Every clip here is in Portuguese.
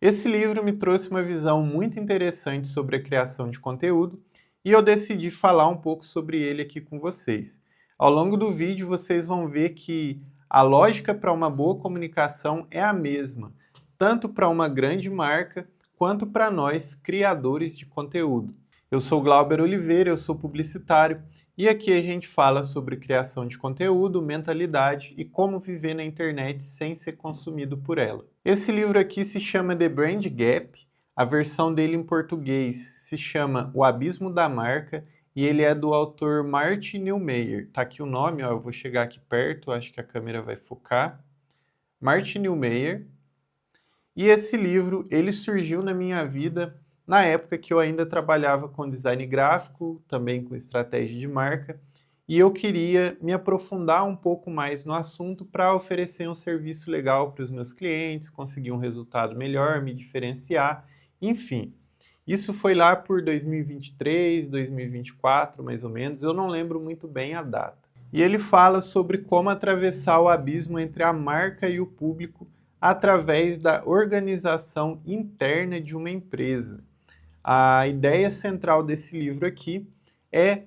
Esse livro me trouxe uma visão muito interessante sobre a criação de conteúdo e eu decidi falar um pouco sobre ele aqui com vocês. Ao longo do vídeo, vocês vão ver que a lógica para uma boa comunicação é a mesma, tanto para uma grande marca quanto para nós, criadores de conteúdo. Eu sou Glauber Oliveira, eu sou publicitário e aqui a gente fala sobre criação de conteúdo, mentalidade e como viver na internet sem ser consumido por ela. Esse livro aqui se chama The Brand Gap, a versão dele em português se chama O Abismo da Marca e ele é do autor Martin Neumeyer. Tá aqui o nome, ó, eu vou chegar aqui perto, acho que a câmera vai focar. Martin Neumeyer. E esse livro, ele surgiu na minha vida na época que eu ainda trabalhava com design gráfico, também com estratégia de marca, e eu queria me aprofundar um pouco mais no assunto para oferecer um serviço legal para os meus clientes, conseguir um resultado melhor, me diferenciar, enfim. Isso foi lá por 2023, 2024, mais ou menos, eu não lembro muito bem a data. E ele fala sobre como atravessar o abismo entre a marca e o público através da organização interna de uma empresa. A ideia central desse livro aqui é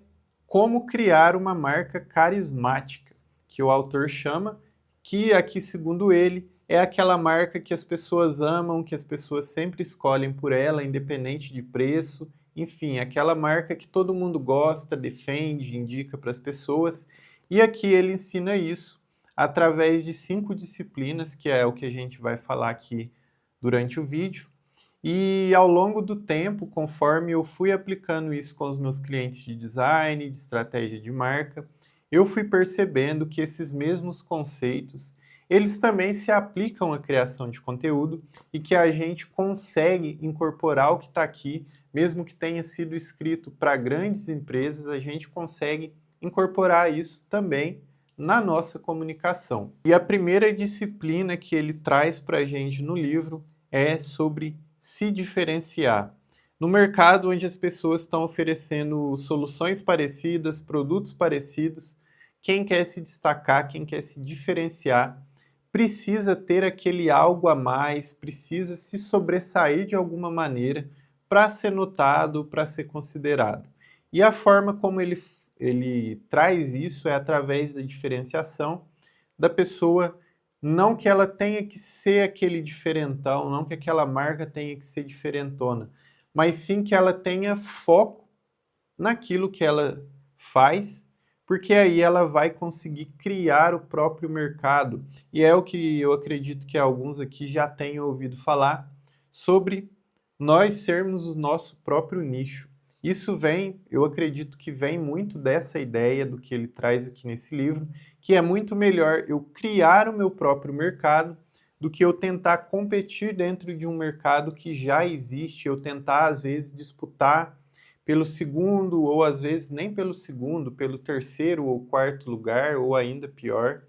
como criar uma marca carismática, que o autor chama, que aqui, segundo ele, é aquela marca que as pessoas amam, que as pessoas sempre escolhem por ela, independente de preço, enfim, aquela marca que todo mundo gosta, defende, indica para as pessoas. E aqui ele ensina isso através de 5 disciplinas, que é o que a gente vai falar aqui durante o vídeo. E ao longo do tempo, conforme eu fui aplicando isso com os meus clientes de design, de estratégia de marca, eu fui percebendo que esses mesmos conceitos, eles também se aplicam à criação de conteúdo e que a gente consegue incorporar o que está aqui, mesmo que tenha sido escrito para grandes empresas, a gente consegue incorporar isso também na nossa comunicação. E a primeira disciplina que ele traz para a gente no livro é sobre se diferenciar. No mercado onde as pessoas estão oferecendo soluções parecidas, produtos parecidos, quem quer se destacar, quem quer se diferenciar, precisa ter aquele algo a mais, precisa se sobressair de alguma maneira para ser notado, para ser considerado. E a forma como ele traz isso é através da diferenciação da pessoa, não que ela tenha que ser aquele diferentão, não que aquela marca tenha que ser diferentona, mas sim que ela tenha foco naquilo que ela faz, porque aí ela vai conseguir criar o próprio mercado. E é o que eu acredito que alguns aqui já tenham ouvido falar sobre nós sermos o nosso próprio nicho. Isso vem, eu acredito que vem muito dessa ideia do que ele traz aqui nesse livro, que é muito melhor eu criar o meu próprio mercado do que eu tentar competir dentro de um mercado que já existe, eu tentar às vezes disputar pelo segundo, ou às vezes nem pelo segundo, pelo terceiro ou quarto lugar, ou ainda pior.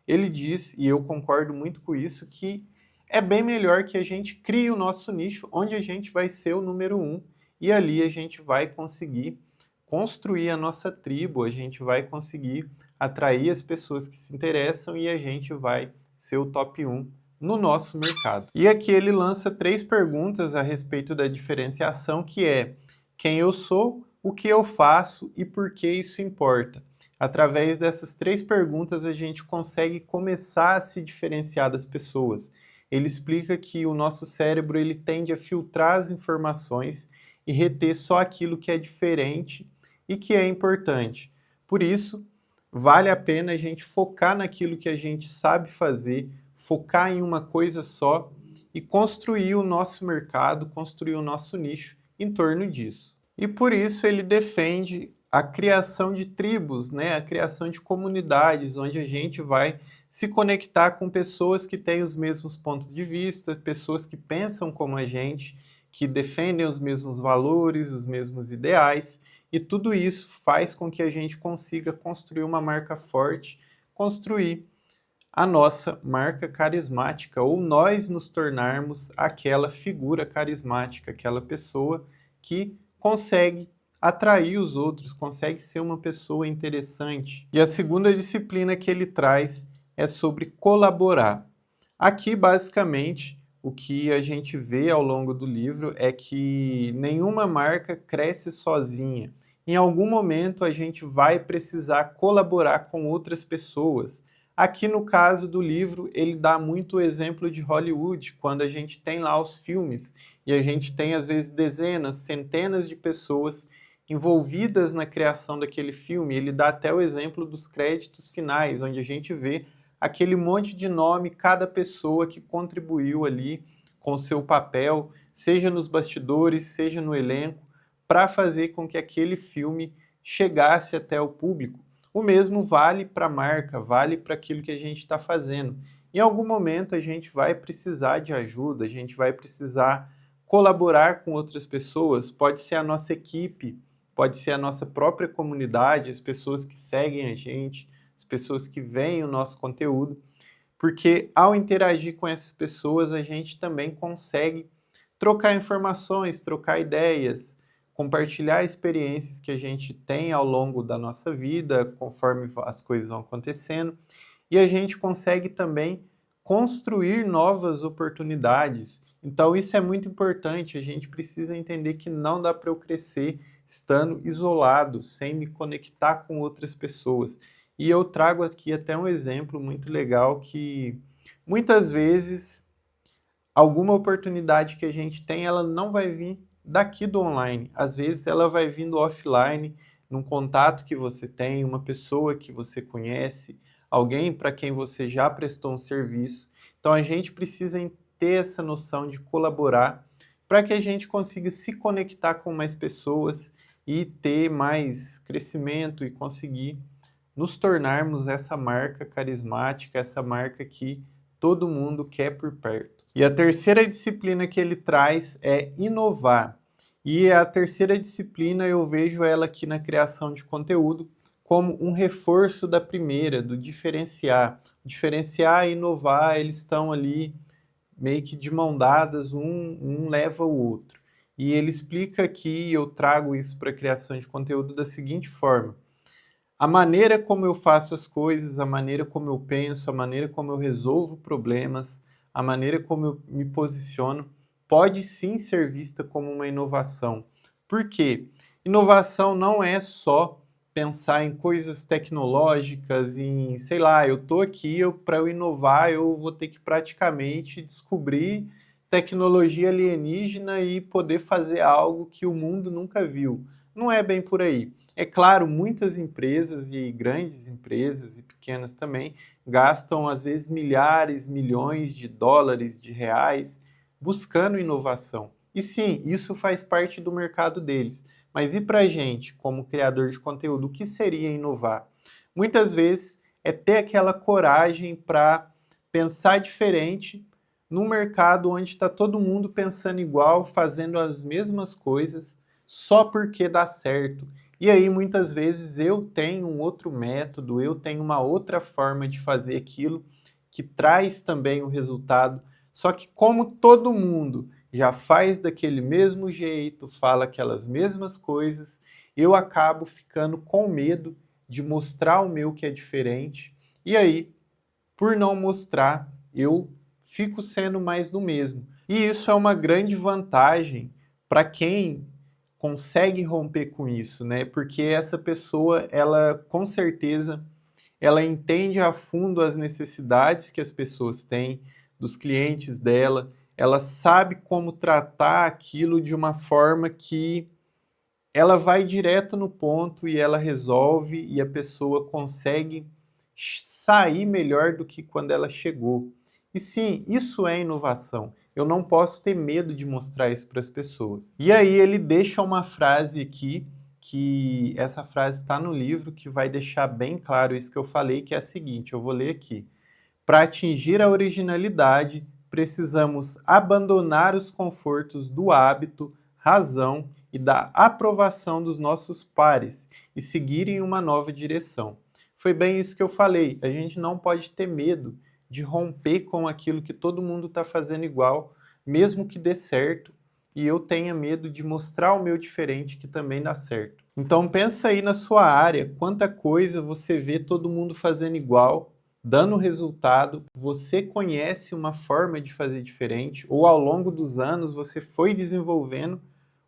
Ele diz, e eu concordo muito com isso, que é bem melhor que a gente crie o nosso nicho, onde a gente vai ser o número 1, e ali a gente vai conseguir construir a nossa tribo, a gente vai conseguir atrair as pessoas que se interessam e a gente vai ser o top 1 no nosso mercado. E aqui ele lança 3 perguntas a respeito da diferenciação, que é quem eu sou, o que eu faço e por que isso importa. Através dessas 3 perguntas a gente consegue começar a se diferenciar das pessoas. Ele explica que o nosso cérebro ele tende a filtrar as informações e reter só aquilo que é diferente e que é importante. Por isso, vale a pena a gente focar naquilo que a gente sabe fazer, focar em uma coisa só e construir o nosso mercado, construir o nosso nicho em torno disso. E por isso ele defende a criação de tribos, né? A criação de comunidades, onde a gente vai se conectar com pessoas que têm os mesmos pontos de vista, pessoas que pensam como a gente, que defendem os mesmos valores, os mesmos ideais, e tudo isso faz com que a gente consiga construir uma marca forte, construir a nossa marca carismática, ou nós nos tornarmos aquela figura carismática, aquela pessoa que consegue atrair os outros, consegue ser uma pessoa interessante. E a segunda disciplina que ele traz é sobre colaborar. Aqui, basicamente, o que a gente vê ao longo do livro é que nenhuma marca cresce sozinha. Em algum momento a gente vai precisar colaborar com outras pessoas. Aqui no caso do livro, ele dá muito o exemplo de Hollywood, quando a gente tem lá os filmes e a gente tem às vezes dezenas, centenas de pessoas envolvidas na criação daquele filme. Ele dá até o exemplo dos créditos finais, onde a gente vê aquele monte de nome, cada pessoa que contribuiu ali com seu papel, seja nos bastidores, seja no elenco, para fazer com que aquele filme chegasse até o público. O mesmo vale para a marca, vale para aquilo que a gente está fazendo. Em algum momento a gente vai precisar de ajuda, a gente vai precisar colaborar com outras pessoas, pode ser a nossa equipe, pode ser a nossa própria comunidade, as pessoas que seguem a gente, as pessoas que veem o nosso conteúdo, porque ao interagir com essas pessoas a gente também consegue trocar informações, trocar ideias, compartilhar experiências que a gente tem ao longo da nossa vida, conforme as coisas vão acontecendo, e a gente consegue também construir novas oportunidades. Então isso é muito importante, a gente precisa entender que não dá para eu crescer estando isolado, sem me conectar com outras pessoas. E eu trago aqui até um exemplo muito legal que muitas vezes alguma oportunidade que a gente tem, ela não vai vir daqui do online. Às vezes ela vai vindo offline, num contato que você tem, uma pessoa que você conhece, alguém para quem você já prestou um serviço. Então a gente precisa ter essa noção de colaborar para que a gente consiga se conectar com mais pessoas e ter mais crescimento e conseguir nos tornarmos essa marca carismática, essa marca que todo mundo quer por perto. E a terceira disciplina que ele traz é inovar. E a terceira disciplina eu vejo ela aqui na criação de conteúdo como um reforço da primeira, do diferenciar. Diferenciar e inovar, eles estão ali meio que de mão dadas, um leva o outro. E ele explica aqui, eu trago isso para a criação de conteúdo da seguinte forma: a maneira como eu faço as coisas, a maneira como eu penso, a maneira como eu resolvo problemas, a maneira como eu me posiciono, pode sim ser vista como uma inovação. Por quê? Inovação não é só pensar em coisas tecnológicas, em, sei lá, eu estou aqui, para eu inovar, eu vou ter que praticamente descobrir tecnologia alienígena e poder fazer algo que o mundo nunca viu. Não é bem por aí. É claro, muitas empresas e grandes empresas e pequenas também gastam às vezes milhares, milhões de dólares, de reais buscando inovação. E sim, isso faz parte do mercado deles. Mas e para a gente, como criador de conteúdo, o que seria inovar? Muitas vezes é ter aquela coragem para pensar diferente num mercado onde está todo mundo pensando igual, fazendo as mesmas coisas, só porque dá certo. E aí, muitas vezes, eu tenho um outro método, eu tenho uma outra forma de fazer aquilo que traz também o resultado. Só que como todo mundo já faz daquele mesmo jeito, fala aquelas mesmas coisas, eu acabo ficando com medo de mostrar o meu que é diferente. E aí, por não mostrar, eu fico sendo mais do mesmo. E isso é uma grande vantagem para quem consegue romper com isso, né? Porque essa pessoa, ela com certeza, ela entende a fundo as necessidades que as pessoas têm, dos clientes dela, ela sabe como tratar aquilo de uma forma que ela vai direto no ponto e ela resolve e a pessoa consegue sair melhor do que quando ela chegou. E sim, isso é inovação. Eu não posso ter medo de mostrar isso para as pessoas. E aí ele deixa uma frase aqui, que essa frase está no livro, que vai deixar bem claro isso que eu falei, que é a seguinte, eu vou ler aqui. Para atingir a originalidade, precisamos abandonar os confortos do hábito, razão e da aprovação dos nossos pares e seguir em uma nova direção. Foi bem isso que eu falei, a gente não pode ter medo de romper com aquilo que todo mundo está fazendo igual, mesmo que dê certo, e eu tenha medo de mostrar o meu diferente que também dá certo. Então pensa aí na sua área, quanta coisa você vê todo mundo fazendo igual, dando resultado, você conhece uma forma de fazer diferente, ou ao longo dos anos você foi desenvolvendo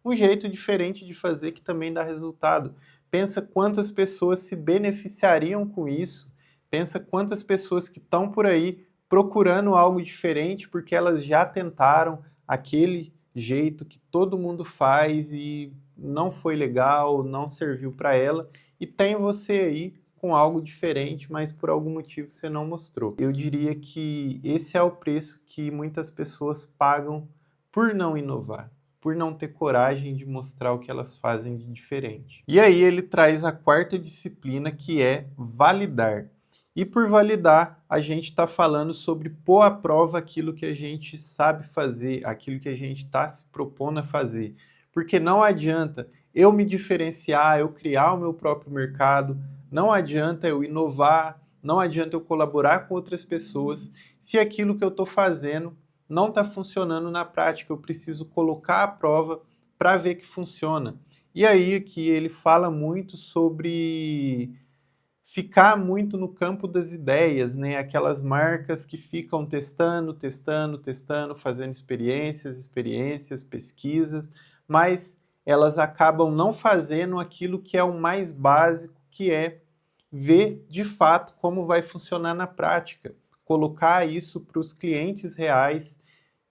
um jeito diferente de fazer que também dá resultado. Pensa quantas pessoas se beneficiariam com isso, pensa quantas pessoas que estão por aí procurando algo diferente porque elas já tentaram aquele jeito que todo mundo faz e não foi legal, não serviu para ela, e tem você aí com algo diferente, mas por algum motivo você não mostrou. Eu diria que esse é o preço que muitas pessoas pagam por não inovar, por não ter coragem de mostrar o que elas fazem de diferente. E aí ele traz a quarta disciplina, que é validar. E por validar, a gente está falando sobre pôr à prova aquilo que a gente sabe fazer, aquilo que a gente está se propondo a fazer. Porque não adianta eu me diferenciar, eu criar o meu próprio mercado, não adianta eu inovar, não adianta eu colaborar com outras pessoas, se aquilo que eu estou fazendo não está funcionando na prática. Eu preciso colocar à prova para ver que funciona. E aí que ele fala muito sobre ficar muito no campo das ideias, né? Aquelas marcas que ficam testando, testando, testando, fazendo experiências, pesquisas, mas elas acabam não fazendo aquilo que é o mais básico, que é ver de fato como vai funcionar na prática, colocar isso para os clientes reais,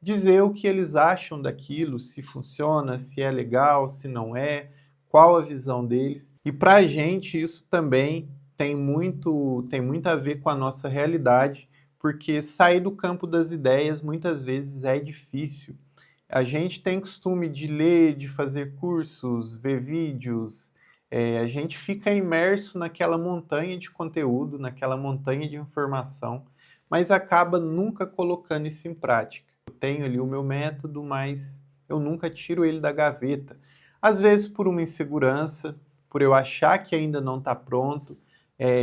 dizer o que eles acham daquilo, se funciona, se é legal, se não é, qual a visão deles. E para a gente isso também tem muito a ver com a nossa realidade, porque sair do campo das ideias muitas vezes é difícil. A gente tem costume de ler, de fazer cursos, ver vídeos, a gente fica imerso naquela montanha de conteúdo, naquela montanha de informação, mas acaba nunca colocando isso em prática. Eu tenho ali o meu método, mas eu nunca tiro ele da gaveta. Às vezes por uma insegurança, por eu achar que ainda não está pronto,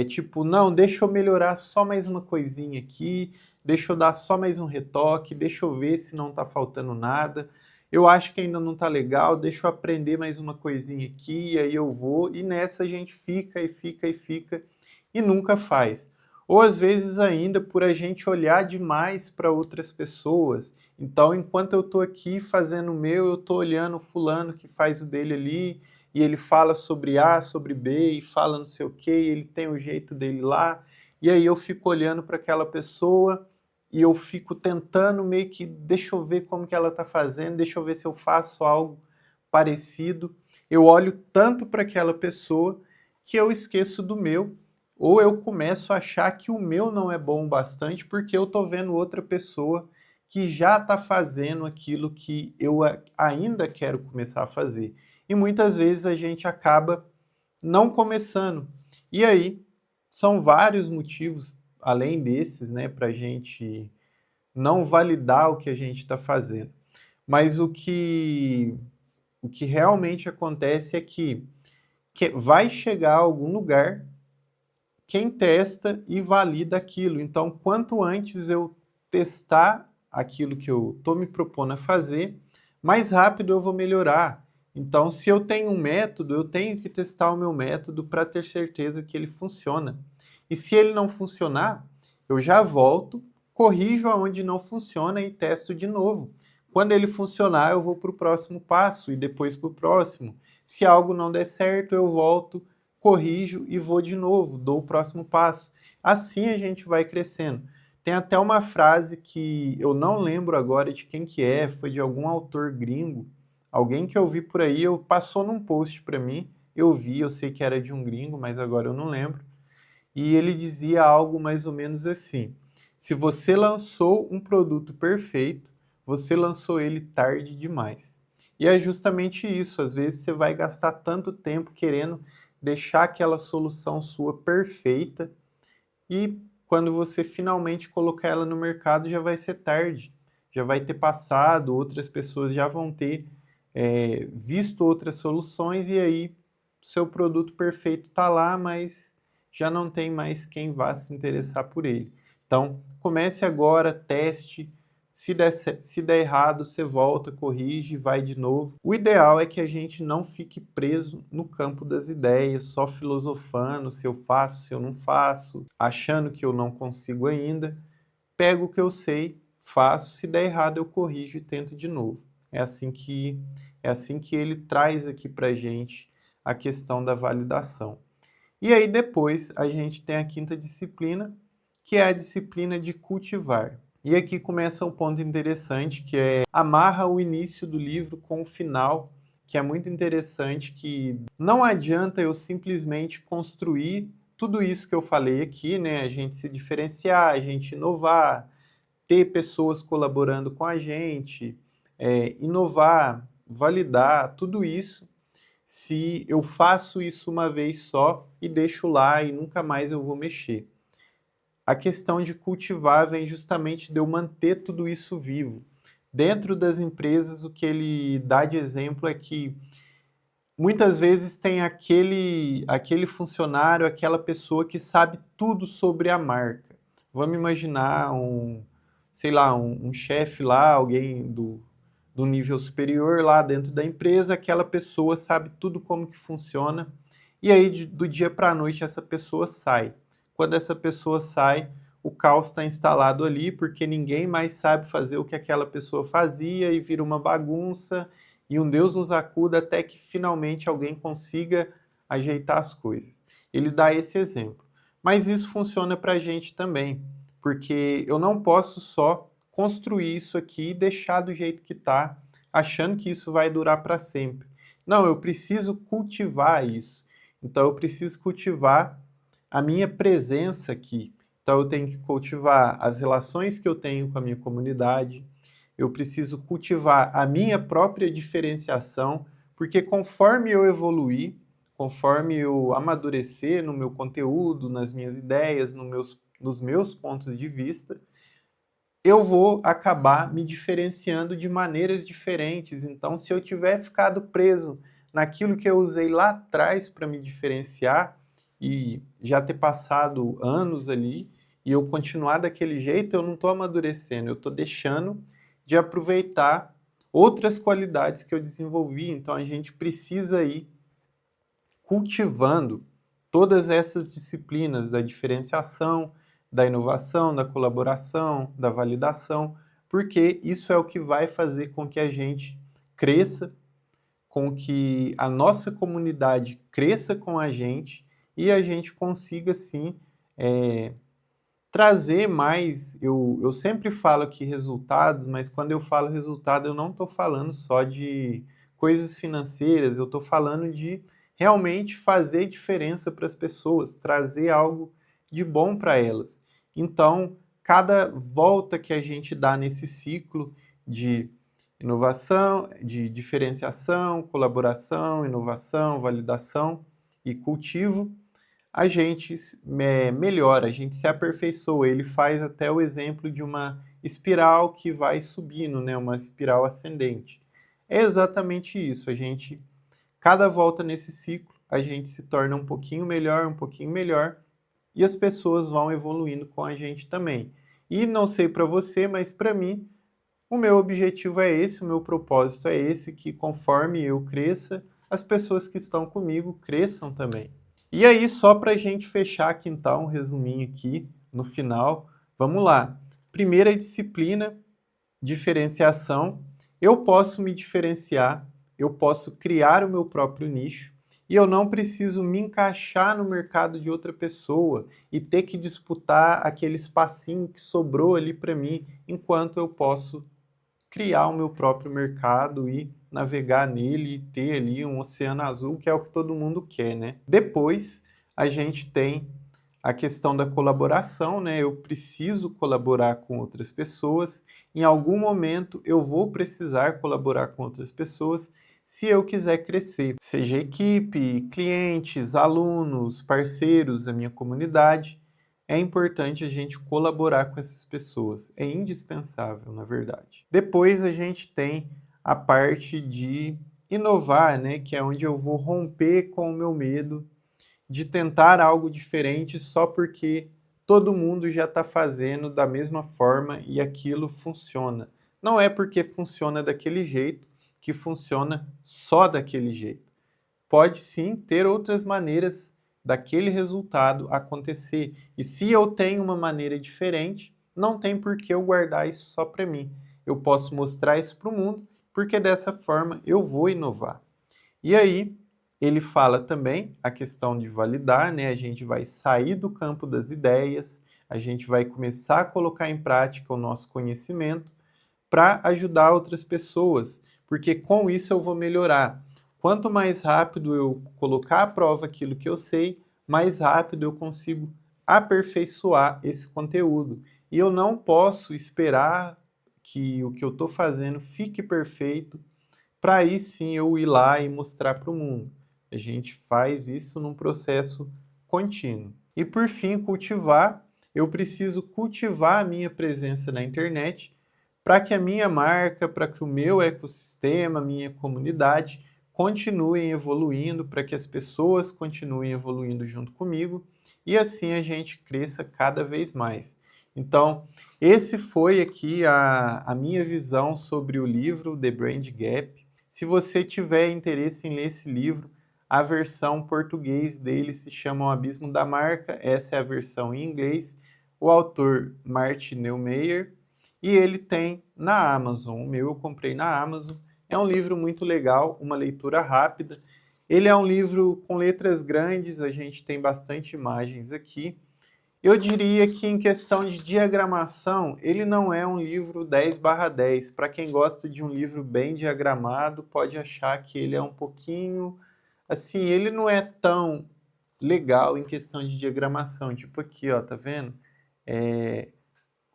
tipo, não, deixa eu melhorar só mais uma coisinha aqui, deixa eu dar só mais um retoque, deixa eu ver se não está faltando nada. Eu acho que ainda não está legal, deixa eu aprender mais uma coisinha aqui, e aí eu vou, e nessa a gente fica e fica e fica e nunca faz. Ou às vezes ainda por a gente olhar demais para outras pessoas. Então, enquanto eu estou aqui fazendo o meu, eu estou olhando o fulano que faz o dele ali, e ele fala sobre A, sobre B, e fala não sei o que, ele tem o jeito dele lá, e aí eu fico olhando para aquela pessoa e eu fico tentando meio que, deixa eu ver como que ela está fazendo, deixa eu ver se eu faço algo parecido. Eu olho tanto para aquela pessoa que eu esqueço do meu, ou eu começo a achar que o meu não é bom o bastante porque eu estou vendo outra pessoa que já está fazendo aquilo que eu ainda quero começar a fazer. E muitas vezes a gente acaba não começando. E aí, são vários motivos, além desses, né, para a gente não validar o que a gente está fazendo. Mas o que realmente acontece é que vai chegar a algum lugar quem testa e valida aquilo. Então, quanto antes eu testar aquilo que eu estou me propondo a fazer, mais rápido eu vou melhorar. Então, se eu tenho um método, eu tenho que testar o meu método para ter certeza que ele funciona. E se ele não funcionar, eu já volto, corrijo aonde não funciona e testo de novo. Quando ele funcionar, eu vou para o próximo passo e depois para o próximo. Se algo não der certo, eu volto, corrijo e vou de novo, dou o próximo passo. Assim a gente vai crescendo. Tem até uma frase que eu não lembro agora de quem que é, foi de algum autor gringo, alguém que eu vi por aí, passou num post para mim, eu vi, eu sei que era de um gringo, mas agora eu não lembro. E ele dizia algo mais ou menos assim: se você lançou um produto perfeito, você lançou ele tarde demais. E é justamente isso, às vezes você vai gastar tanto tempo querendo deixar aquela solução sua perfeita e quando você finalmente colocar ela no mercado já vai ser tarde, já vai ter passado, outras pessoas já vão ter visto outras soluções e aí seu produto perfeito está lá, mas já não tem mais quem vá se interessar por ele. Então, comece agora, teste, Se der errado, você volta, corrige, vai de novo. O ideal é que a gente não fique preso no campo das ideias, só filosofando se eu faço, se eu não faço, achando que eu não consigo ainda. Pego o que eu sei, faço, se der errado eu corrijo e tento de novo. É assim que ele traz aqui para gente a questão da validação. E aí depois a gente tem a quinta disciplina, que é a disciplina de cultivar. E aqui começa um ponto interessante, que é amarra o início do livro com o final, que é muito interessante, que não adianta eu simplesmente construir tudo isso que eu falei aqui, né? A gente se diferenciar, a gente inovar, ter pessoas colaborando com a gente, inovar, validar, tudo isso, se eu faço isso uma vez só e deixo lá e nunca mais eu vou mexer. A questão de cultivar vem justamente de eu manter tudo isso vivo. Dentro das empresas, o que ele dá de exemplo é que muitas vezes tem aquele funcionário, aquela pessoa que sabe tudo sobre a marca. Vamos imaginar sei lá, um chefe lá, alguém do nível superior lá dentro da empresa, aquela pessoa sabe tudo como que funciona, e aí do dia para a noite essa pessoa sai. Quando essa pessoa sai, o caos está instalado ali, porque ninguém mais sabe fazer o que aquela pessoa fazia e vira uma bagunça, e um Deus nos acuda até que finalmente alguém consiga ajeitar as coisas. Ele dá esse exemplo. Mas isso funciona para a gente também, porque eu não posso só construir isso aqui e deixar do jeito que está, achando que isso vai durar para sempre. Não, eu preciso cultivar isso. Então eu preciso cultivar a minha presença aqui. Então eu tenho que cultivar as relações que eu tenho com a minha comunidade, eu preciso cultivar a minha própria diferenciação, porque conforme eu evoluir, conforme eu amadurecer no meu conteúdo, nas minhas ideias, nos meus pontos de vista, eu vou acabar me diferenciando de maneiras diferentes. Então, se eu tiver ficado preso naquilo que eu usei lá atrás para me diferenciar e já ter passado anos ali e eu continuar daquele jeito, eu não estou amadurecendo, eu estou deixando de aproveitar outras qualidades que eu desenvolvi. Então, a gente precisa ir cultivando todas essas disciplinas da diferenciação, da inovação, da colaboração, da validação, porque isso é o que vai fazer com que a gente cresça, com que a nossa comunidade cresça com a gente e a gente consiga, sim, trazer mais. Eu sempre falo aqui resultados, mas quando eu falo resultado, eu não estou falando só de coisas financeiras, eu estou falando de realmente fazer diferença para as pessoas, trazer algo de bom para elas. Então, cada volta que a gente dá nesse ciclo de inovação, de diferenciação, colaboração, inovação, validação e cultivo, a gente melhora, a gente se aperfeiçoa. Ele faz até o exemplo de uma espiral que vai subindo, né? Uma espiral ascendente. É exatamente isso. Cada volta nesse ciclo, a gente se torna um pouquinho melhor, e as pessoas vão evoluindo com a gente também. E não sei para você, mas para mim, o meu objetivo é esse, o meu propósito é esse, que conforme eu cresça, as pessoas que estão comigo cresçam também. E aí, só para a gente fechar aqui então, um resuminho aqui no final, vamos lá. Primeira disciplina, diferenciação. Eu posso me diferenciar, eu posso criar o meu próprio nicho e eu não preciso me encaixar no mercado de outra pessoa e ter que disputar aquele espacinho que sobrou ali para mim, enquanto eu posso criar o meu próprio mercado e navegar nele e ter ali um oceano azul, que é o que todo mundo quer, né? Depois, a gente tem a questão da colaboração, né? Eu preciso colaborar com outras pessoas. Em algum momento, eu vou precisar colaborar com outras pessoas se eu quiser crescer, seja equipe, clientes, alunos, parceiros, a minha comunidade. É importante a gente colaborar com essas pessoas. É indispensável, na verdade. Depois a gente tem a parte de inovar, né? Que é onde eu vou romper com o meu medo de tentar algo diferente só porque todo mundo já está fazendo da mesma forma e aquilo funciona. Não é porque funciona daquele jeito que funciona só daquele jeito. Pode sim ter outras maneiras daquele resultado acontecer. E se eu tenho uma maneira diferente, não tem por que eu guardar isso só para mim. Eu posso mostrar isso para o mundo, porque dessa forma eu vou inovar. E aí, ele fala também a questão de validar, né? A gente vai sair do campo das ideias, a gente vai começar a colocar em prática o nosso conhecimento para ajudar outras pessoas, porque com isso eu vou melhorar. Quanto mais rápido eu colocar à prova aquilo que eu sei, mais rápido eu consigo aperfeiçoar esse conteúdo. E eu não posso esperar que o que eu estou fazendo fique perfeito para aí sim eu ir lá e mostrar para o mundo. A gente faz isso num processo contínuo. E por fim, cultivar. Eu preciso cultivar a minha presença na internet para que a minha marca, para que o meu ecossistema, a minha comunidade continuem evoluindo, para que as pessoas continuem evoluindo junto comigo e assim a gente cresça cada vez mais. Então, esse foi aqui a minha visão sobre o livro The Brand Gap. Se você tiver interesse em ler esse livro, a versão português dele se chama O Abismo da Marca, essa é a versão em inglês. O autor Martin Neumeyer, e ele tem na Amazon. O meu eu comprei na Amazon. É um livro muito legal, uma leitura rápida. Ele é um livro com letras grandes, a gente tem bastante imagens aqui. Eu diria que em questão de diagramação, ele não é um livro 10/10. Para quem gosta de um livro bem diagramado, pode achar que ele é um pouquinho... Assim, ele não é tão legal em questão de diagramação. Tipo aqui, ó, tá vendo?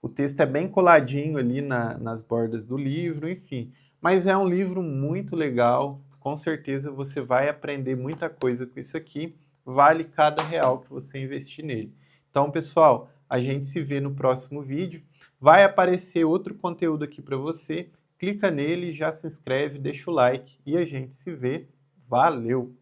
O texto é bem coladinho ali nas bordas do livro, enfim. Mas é um livro muito legal, com certeza você vai aprender muita coisa com isso aqui, vale cada real que você investir nele. Então, pessoal, a gente se vê no próximo vídeo, vai aparecer outro conteúdo aqui para você, clica nele, já se inscreve, deixa o like e a gente se vê. Valeu!